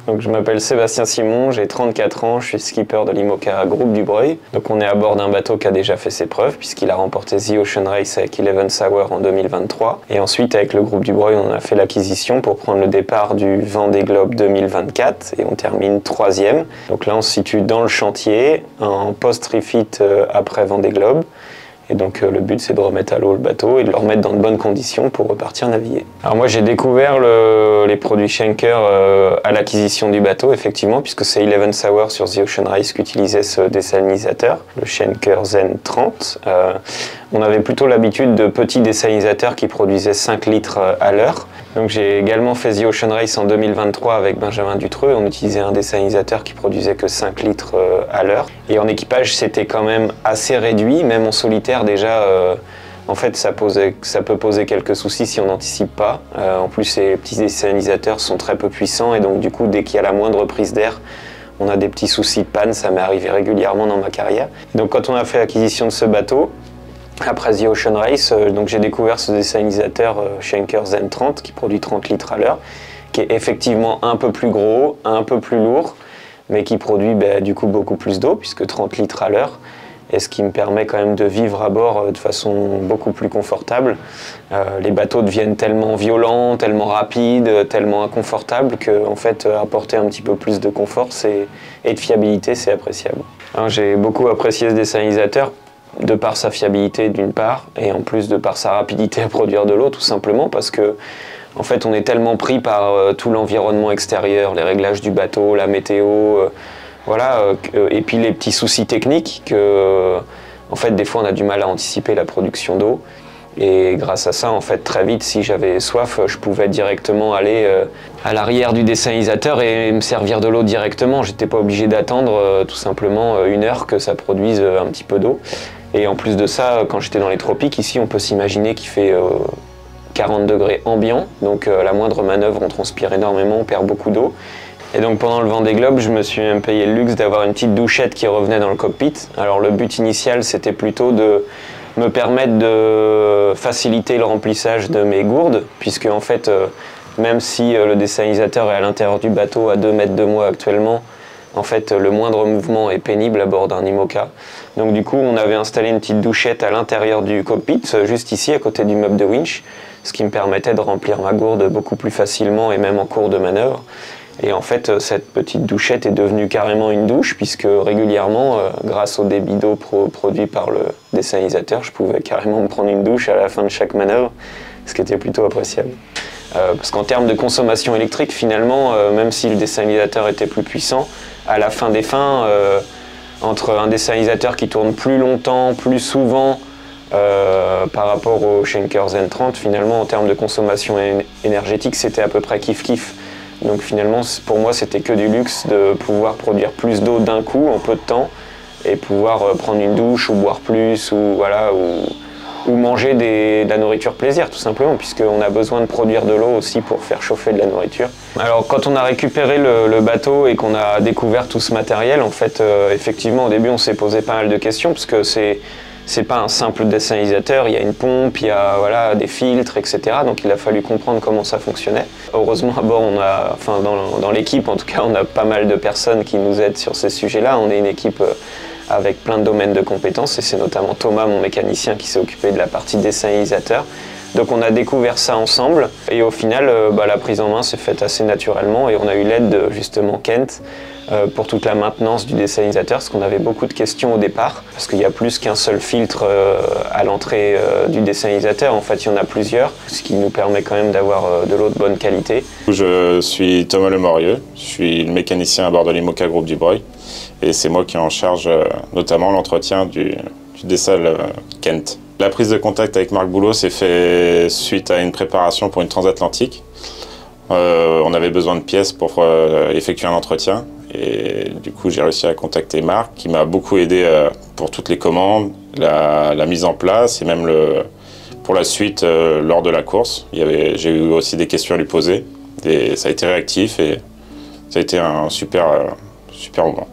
Donc je m'appelle Sébastien Simon, j'ai 34 ans, je suis skipper de l'IMOCA Groupe du Breuil. Donc on est à bord d'un bateau qui a déjà fait ses preuves puisqu'il a remporté The Ocean Race avec Eleven Hour en 2023. Et ensuite avec le Groupe du Breuil, on a fait l'acquisition pour prendre le départ du Vendée Globe 2024 et on termine 3e. Donc là on se situe dans le chantier, en post-refit après Vendée Globe. Et donc le but c'est de remettre à l'eau le bateau et de le remettre dans de bonnes conditions pour repartir naviguer. Alors moi j'ai découvert les produits Schenker à l'acquisition du bateau effectivement puisque c'est Eleven Hour sur The Ocean Race qui utilisait ce désalinisateur, le Schenker Zen 30. On avait plutôt l'habitude de petits désalinisateur qui produisaient 5 litres à l'heure. Donc j'ai également fait The Ocean Race en 2023 avec Benjamin Dutreux. On utilisait un désalinisateur qui produisait que 5 litres à l'heure. Et en équipage, c'était quand même assez réduit, même en solitaire déjà. En fait, ça peut poser quelques soucis si on n'anticipe pas. En plus, ces petits désalinisateurs sont très peu puissants et donc du coup, dès qu'il y a la moindre prise d'air, on a des petits soucis de panne. Ça m'est arrivé régulièrement dans ma carrière. Donc quand on a fait l'acquisition de ce bateau, après The Ocean Race, donc j'ai découvert ce désalinisateur Schenker Zen 30 qui produit 30 litres à l'heure, qui est effectivement un peu plus gros, un peu plus lourd, mais qui produit du coup beaucoup plus d'eau, puisque 30 litres à l'heure, et ce qui me permet quand même de vivre à bord de façon beaucoup plus confortable. Les bateaux deviennent tellement violents, tellement rapides, tellement inconfortables que en fait, apporter un petit peu plus de confort et de fiabilité, c'est appréciable. J'ai beaucoup apprécié ce désalinisateur, de par sa fiabilité d'une part, et en plus de par sa rapidité à produire de l'eau, tout simplement parce que en fait on est tellement pris par tout l'environnement extérieur, les réglages du bateau, la météo, et puis les petits soucis techniques que en fait des fois on a du mal à anticiper la production d'eau. Et grâce à ça, en fait, très vite, si j'avais soif, je pouvais directement aller à l'arrière du désalinisateur et me servir de l'eau directement. J'étais pas obligé d'attendre tout simplement 1 heure que ça produise un petit peu d'eau. Et en plus de ça, quand j'étais dans les tropiques, ici, on peut s'imaginer qu'il fait 40 degrés ambiant. Donc la moindre manœuvre, on transpire énormément, on perd beaucoup d'eau. Et donc pendant le Vendée Globe, je me suis même payé le luxe d'avoir une petite douchette qui revenait dans le cockpit. Alors le but initial, c'était plutôt de me permettre de faciliter le remplissage de mes gourdes, puisque en fait, même si le désalinisateur est à l'intérieur du bateau à 2 mètres de moi actuellement, en fait, le moindre mouvement est pénible à bord d'un IMOCA. Donc du coup, on avait installé une petite douchette à l'intérieur du cockpit, juste ici, à côté du meuble de winch, ce qui me permettait de remplir ma gourde beaucoup plus facilement et même en cours de manœuvre. Et en fait, cette petite douchette est devenue carrément une douche, puisque régulièrement, grâce au débit d'eau produit par le désalinisateur, je pouvais carrément me prendre une douche à la fin de chaque manœuvre, ce qui était plutôt appréciable. Parce qu'en termes de consommation électrique, finalement, même si le désalinisateur était plus puissant, à la fin des fins, entre un désalinisateur qui tourne plus longtemps, plus souvent, par rapport au Schenker Zen 30, finalement, en termes de consommation énergétique, c'était à peu près kiff-kiff. Donc finalement, pour moi, c'était que du luxe de pouvoir produire plus d'eau d'un coup, en peu de temps, et pouvoir prendre une douche ou boire plus, ou manger de la nourriture plaisir, tout simplement, puisqu'on a besoin de produire de l'eau aussi pour faire chauffer de la nourriture. Alors quand on a récupéré le bateau et qu'on a découvert tout ce matériel, en fait, effectivement, au début, on s'est posé pas mal de questions, parce que c'est pas un simple désalinisateur, il y a une pompe, il y a des filtres, etc. Donc il a fallu comprendre comment ça fonctionnait. Heureusement à bord, dans l'équipe en tout cas, on a pas mal de personnes qui nous aident sur ces sujets-là. On est une équipe avec plein de domaines de compétences et c'est notamment Thomas, mon mécanicien, qui s'est occupé de la partie désalinisateur. Donc on a découvert ça ensemble et au final, la prise en main s'est faite assez naturellement et on a eu l'aide de justement Kent pour toute la maintenance du désalinisateur, parce qu'on avait beaucoup de questions au départ, parce qu'il y a plus qu'un seul filtre à l'entrée du désalinisateur, en fait il y en a plusieurs, ce qui nous permet quand même d'avoir de l'eau de bonne qualité. Je suis Thomas Lemorieux, je suis le mécanicien à bord de l'IMOCA Groupe du Breuil, et c'est moi qui ai en charge notamment l'entretien du désal Kent. La prise de contact avec Marc Boulot s'est faite suite à une préparation pour une transatlantique. On avait besoin de pièces pour effectuer un entretien. Et du coup, j'ai réussi à contacter Marc, qui m'a beaucoup aidé pour toutes les commandes, la mise en place et même pour la suite lors de la course. J'ai eu aussi des questions à lui poser. Et ça a été réactif et ça a été un super moment.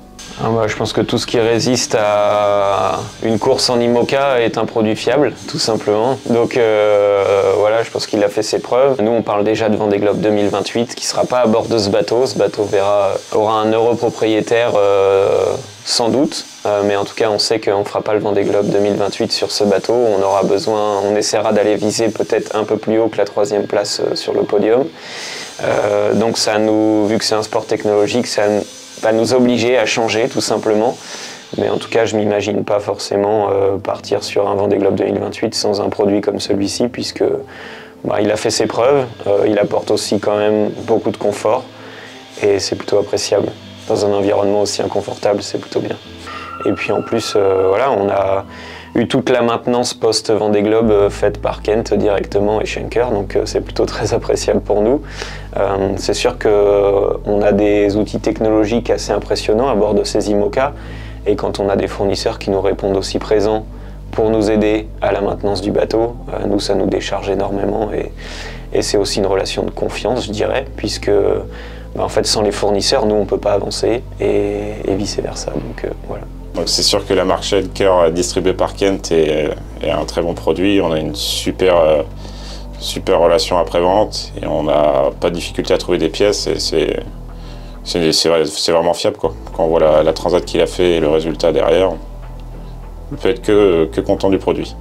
Je pense que tout ce qui résiste à une course en IMOCA est un produit fiable, tout simplement. Donc voilà, je pense qu'il a fait ses preuves. Nous, on parle déjà de Vendée Globe 2028, qui ne sera pas à bord de ce bateau. Ce bateau aura un heureux propriétaire sans doute, mais en tout cas, on sait qu'on ne fera pas le Vendée Globe 2028 sur ce bateau. On essaiera d'aller viser peut-être un peu plus haut que la 3e place sur le podium. Donc vu que c'est un sport technologique, ça va nous obliger à changer tout simplement. Mais en tout cas, je ne m'imagine pas forcément partir sur un Vendée Globe 2028 sans un produit comme celui-ci, puisque il a fait ses preuves, il apporte aussi quand même beaucoup de confort, et c'est plutôt appréciable. Dans un environnement aussi inconfortable, c'est plutôt bien. Et puis en plus, on a eu toute la maintenance post-Vendée Globe faite par Kent directement et Schenker, donc c'est plutôt très appréciable pour nous. C'est sûr qu'on a des outils technologiques assez impressionnants à bord de ces IMOCA, et quand on a des fournisseurs qui nous répondent aussi présents pour nous aider à la maintenance du bateau, nous, ça nous décharge énormément, et c'est aussi une relation de confiance, je dirais, puisque en fait, sans les fournisseurs, nous, on ne peut pas avancer, et vice-versa. Donc voilà. Donc c'est sûr que la marque Schenker distribuée par Kent est un très bon produit. On a une super relation après-vente, et on n'a pas de difficulté à trouver des pièces, et c'est vraiment fiable, quoi. Quand on voit la transat qu'il a fait et le résultat derrière, on peut être que content du produit.